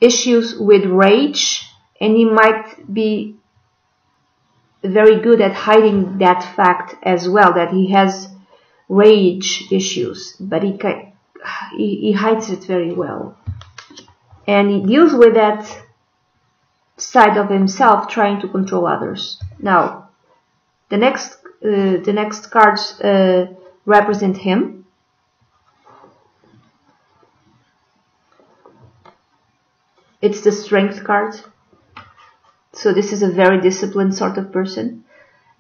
issues with rage, and he might be very good at hiding that fact as well, that he has rage issues, but he hides it very well, and he deals with that side of himself, trying to control others. Now, the next cards represent him. It's the Strength card. So this is a very disciplined sort of person.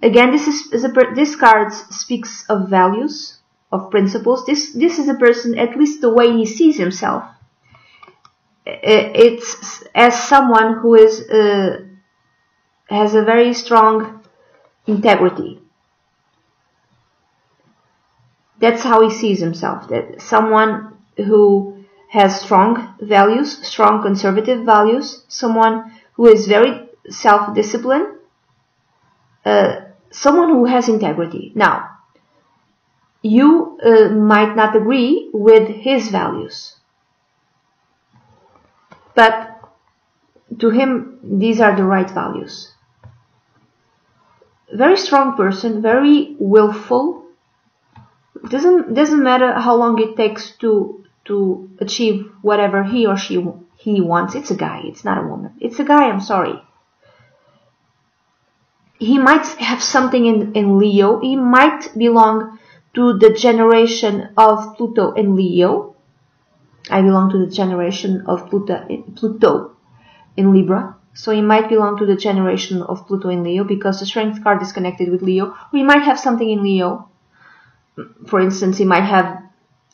Again, this card speaks of values, of principles. This is a person, at least the way he sees himself, it's as someone who is has a very strong integrity. That's how he sees himself. That someone who has strong values, strong conservative values, someone who is very self-disciplined, someone who has integrity. Now, you might not agree with his values, but to him, these are the right values. Very strong person, very willful. Doesn't matter how long it takes to achieve whatever he or he wants. It's a guy, it's not a woman. It's a guy, I'm sorry. He might have something in Leo. He might belong to the generation of Pluto in Leo. I belong to the generation of Pluto in Libra. So he might belong to the generation of Pluto in Leo, because the Strength card is connected with Leo. He might have something in Leo. For instance, he might have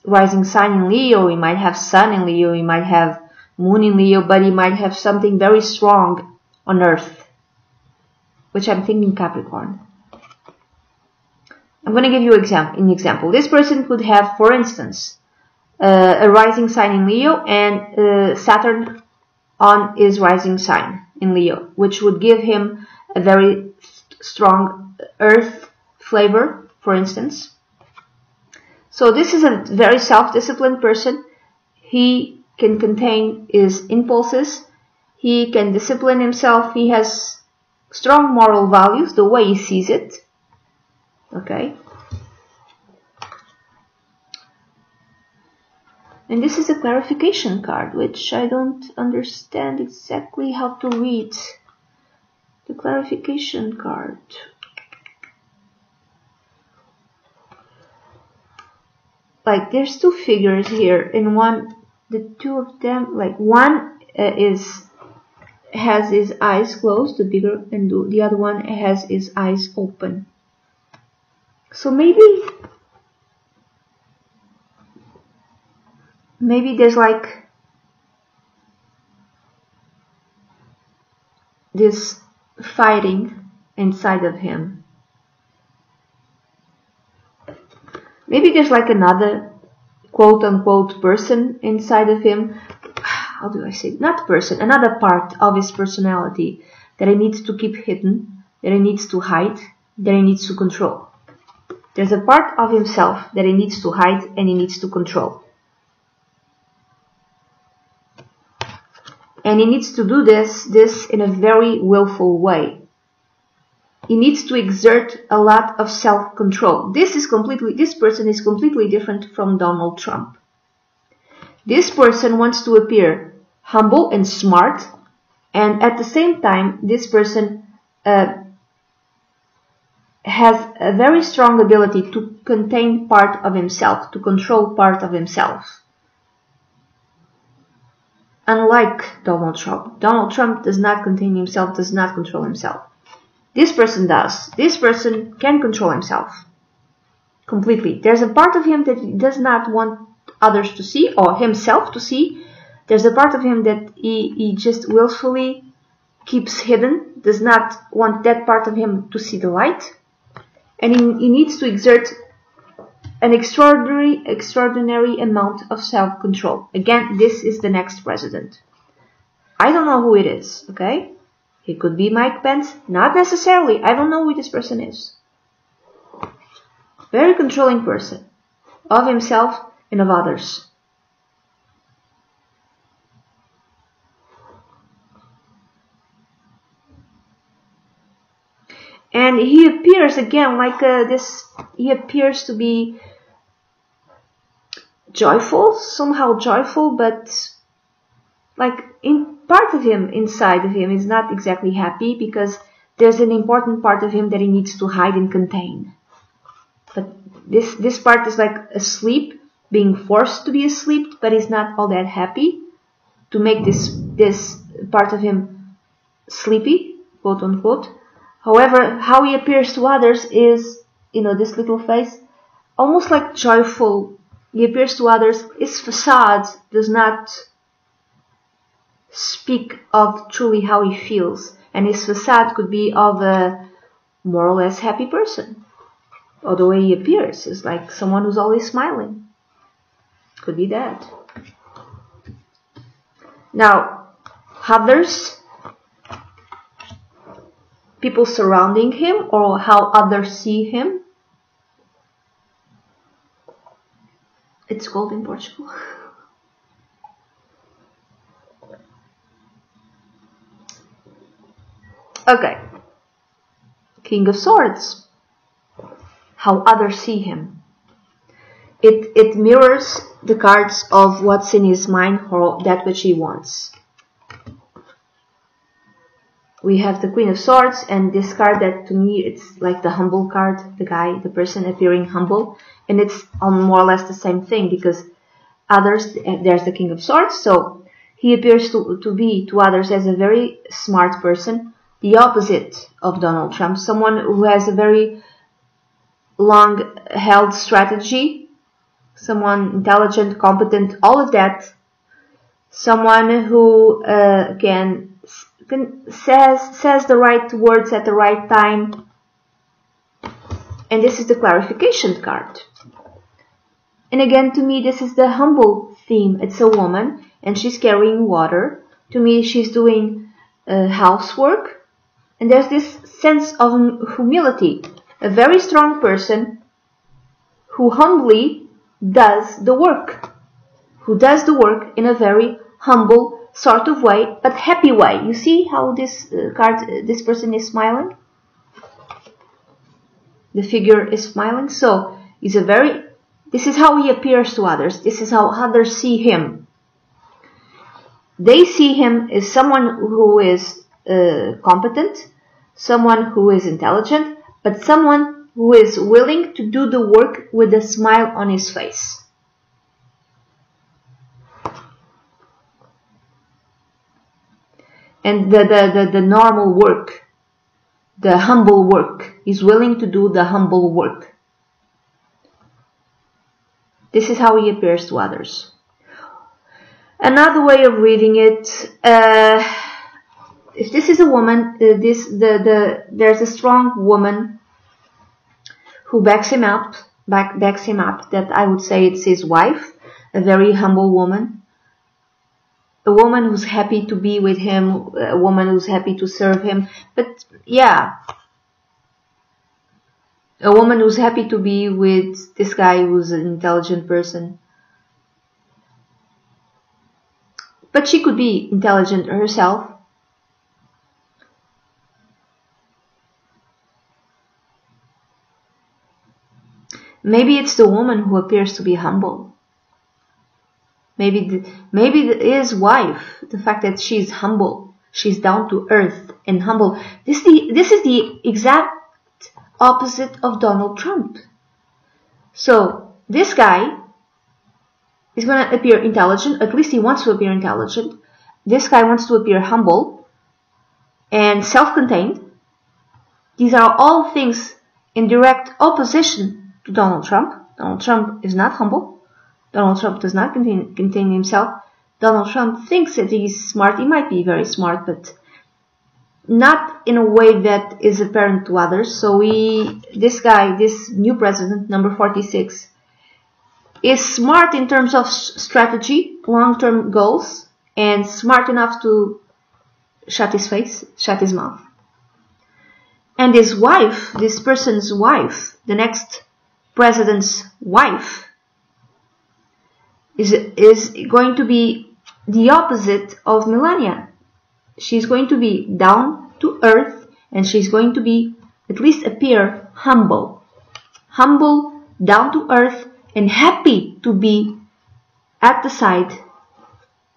rising sign in Leo, he might have sun in Leo, he might have moon in Leo, but he might have something very strong on Earth, which I'm thinking Capricorn. I'm going to give you an example. This person could have, for instance, a rising sign in Leo and Saturn on his rising sign in Leo, which would give him a very strong Earth flavor, for instance. So this is a very self-disciplined person. He can contain his impulses. He can discipline himself. He has strong moral values, the way he sees it. Okay. And this is a clarification card, which I don't understand exactly how to read. The clarification card. Like, there's two figures here, and the two of them, like, one has his eyes closed, the bigger, and the other one has his eyes open. So maybe there's like this fighting inside of him. Maybe there's like another quote-unquote person inside of him. How do I say it? Not person, another part of his personality that he needs to keep hidden, that he needs to hide, that he needs to control. There's a part of himself that he needs to hide and he needs to control. And he needs to do this in a very willful way. He needs to exert a lot of self-control. This person is completely different from Donald Trump. This person wants to appear humble and smart, and at the same time, this person has a very strong ability to contain part of himself, to control part of himself. Unlike Donald Trump. Donald Trump does not contain himself, does not control himself. This person does. This person can control himself completely. There's a part of him that he does not want others to see, or himself to see. There's a part of him that he just willfully keeps hidden, does not want that part of him to see the light. And he needs to exert an extraordinary amount of self-control. Again, this is the next president. I don't know who it is, okay? It could be Mike Pence, not necessarily. I don't know who this person is. Very controlling person of himself and of others. And he appears again like this. He appears to be joyful, somehow joyful, but like in part of him, inside of him, is not exactly happy because there's an important part of him that he needs to hide and contain. But this part is like asleep, being forced to be asleep, but he's not all that happy to make this part of him sleepy, quote unquote. However, how he appears to others is, this little face, almost like joyful. He appears to others. His facade does not speak of truly how he feels. And his facade could be of a more or less happy person. Or the way he appears is like someone who's always smiling. Could be that. Now, others, people surrounding him, or how others see him. It's cold in Portugal. Okay. King of Swords. How others see him. It mirrors the cards of what's in his mind or that which he wants. We have the Queen of Swords, and this card that to me it's like the humble card, the person appearing humble, and it's on more or less the same thing because others, there's the King of Swords, so he appears to be to others as a very smart person, the opposite of Donald Trump, someone who has a very long held strategy, someone intelligent, competent, all of that, someone who says the right words at the right time. And this is the clarification card. And again, to me, this is the humble theme. It's a woman and she's carrying water. To me, she's doing housework. And there's this sense of humility. A very strong person who humbly does the work. Who does the work in a very humble sort of way, but happy way. You see how this this person is smiling? The figure is smiling. So this is how he appears to others. This is how others see him. They see him as someone who is competent, someone who is intelligent, but someone who is willing to do the work with a smile on his face. And the normal work, the humble work, he's willing to do the humble work. This is how he appears to others. Another way of reading it, if this is a woman, there's a strong woman who backs him up, that I would say it's his wife, a very humble woman. A woman who's happy to be with him, a woman who's happy to serve him. But yeah, a woman who's happy to be with this guy who's an intelligent person. But she could be intelligent herself. Maybe it's the woman who appears to be humble. Maybe his wife, the fact that she's humble, she's down to earth and humble. This is the exact opposite of Donald Trump. So this guy is going to appear intelligent, at least he wants to appear intelligent. This guy wants to appear humble and self-contained. These are all things in direct opposition to Donald Trump. Donald Trump is not humble. Donald Trump does not contain himself. Donald Trump thinks that he's smart. He might be very smart, but not in a way that is apparent to others. So this guy, this new president, number 46, is smart in terms of strategy, long-term goals, and smart enough to shut his face, shut his mouth. And his wife, this person's wife, the next president's wife, is going to be the opposite of Melania. She's going to be down to earth and she's going to be at least appear humble. Humble, down to earth, and happy to be at the side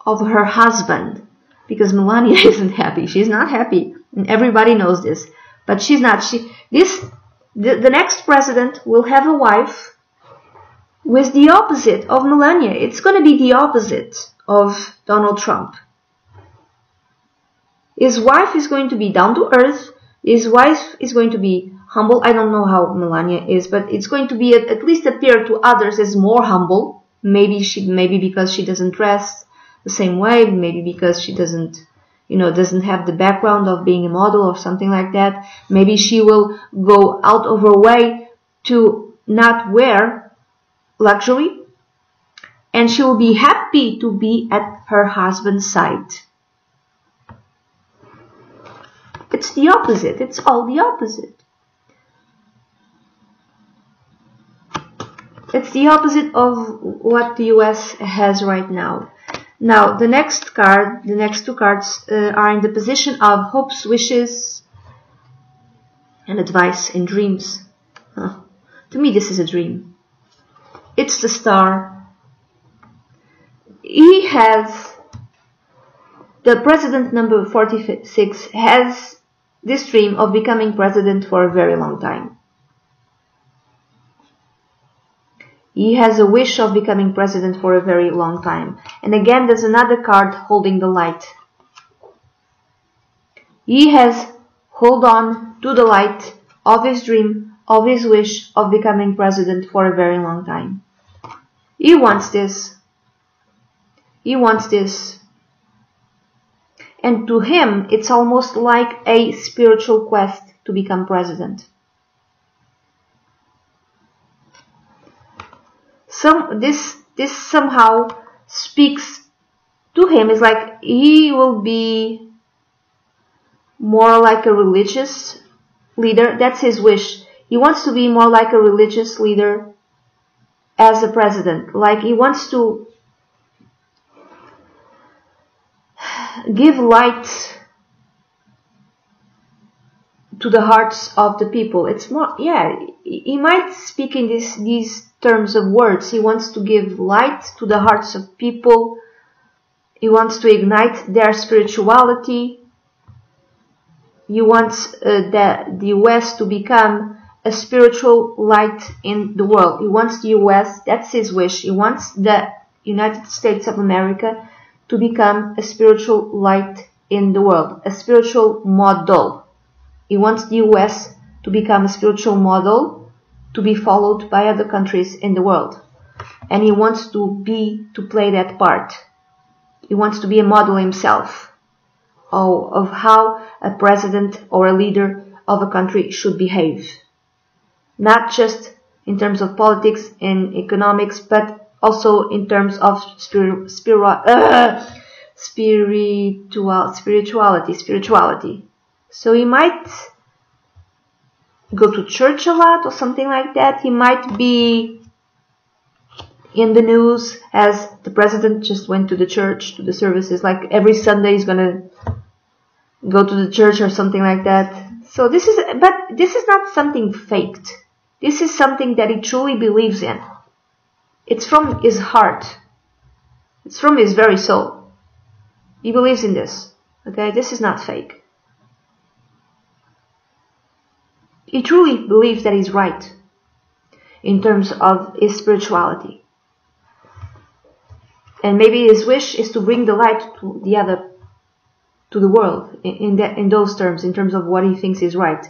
of her husband. Because Melania isn't happy. She's not happy. And everybody knows this. But she's not. The next president will have a wife with the opposite of Melania. It's going to be the opposite of Donald Trump. His wife is going to be down to earth. His wife is going to be humble. I don't know how Melania is, but it's going to be at least appear to others as more humble. Maybe because she doesn't dress the same way. Maybe because she doesn't have the background of being a model or something like that. Maybe she will go out of her way to not wear luxury, and she will be happy to be at her husband's side. It's the opposite. It's all the opposite. It's the opposite of what the US has right now. Now, the next two cards are in the position of hopes, wishes, and advice and dreams. To me, this is a dream. It's the Star. The president number 46 has this dream of becoming president for a very long time. He has a wish of becoming president for a very long time. And again, there's another card holding the light. He has held on to the light of his dream, of his wish of becoming president for a very long time. He wants this. He wants this. And to him, it's almost like a spiritual quest to become president. This somehow speaks to him. It's like he will be more like a religious leader. That's his wish. He wants to be more like a religious leader as a president. Like he wants to give light to the hearts of the people. It's more, he might speak in these terms of words. He wants to give light to the hearts of people. He wants to ignite their spirituality. He wants the US to become a spiritual light in the world. He wants the US, that's his wish. He wants the United States of America to become a spiritual light in the world, a spiritual model. He wants the US to become a spiritual model to be followed by other countries in the world. And he wants to play that part. He wants to be a model himself of how a president or a leader of a country should behave. Not just in terms of politics and economics, but also in terms of spirituality. So he might go to church a lot or something like that. He might be in the news as the president just went to the church, to the services. Like every Sunday he's gonna go to the church or something like that. So this is not something faked. This is something that he truly believes in. It's from his heart. It's from his very soul. He believes in this. Okay, this is not fake. He truly believes that he's right in terms of his spirituality. And maybe his wish is to bring the light to the world in those terms, in terms of what he thinks is right,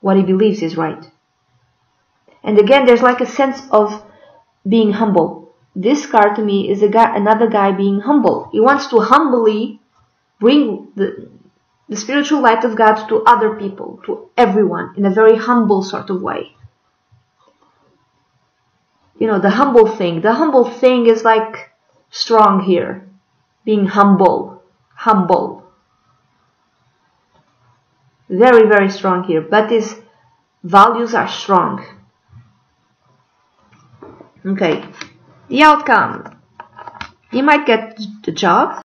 what he believes is right. And again, there's like a sense of being humble. This card to me is another guy being humble. He wants to humbly bring the spiritual light of God to other people, to everyone, in a very humble sort of way. You know, the humble thing. The humble thing is like strong here. Being humble. Humble. Very, very strong here. But his values are strong. Okay. The outcome. He might get the job.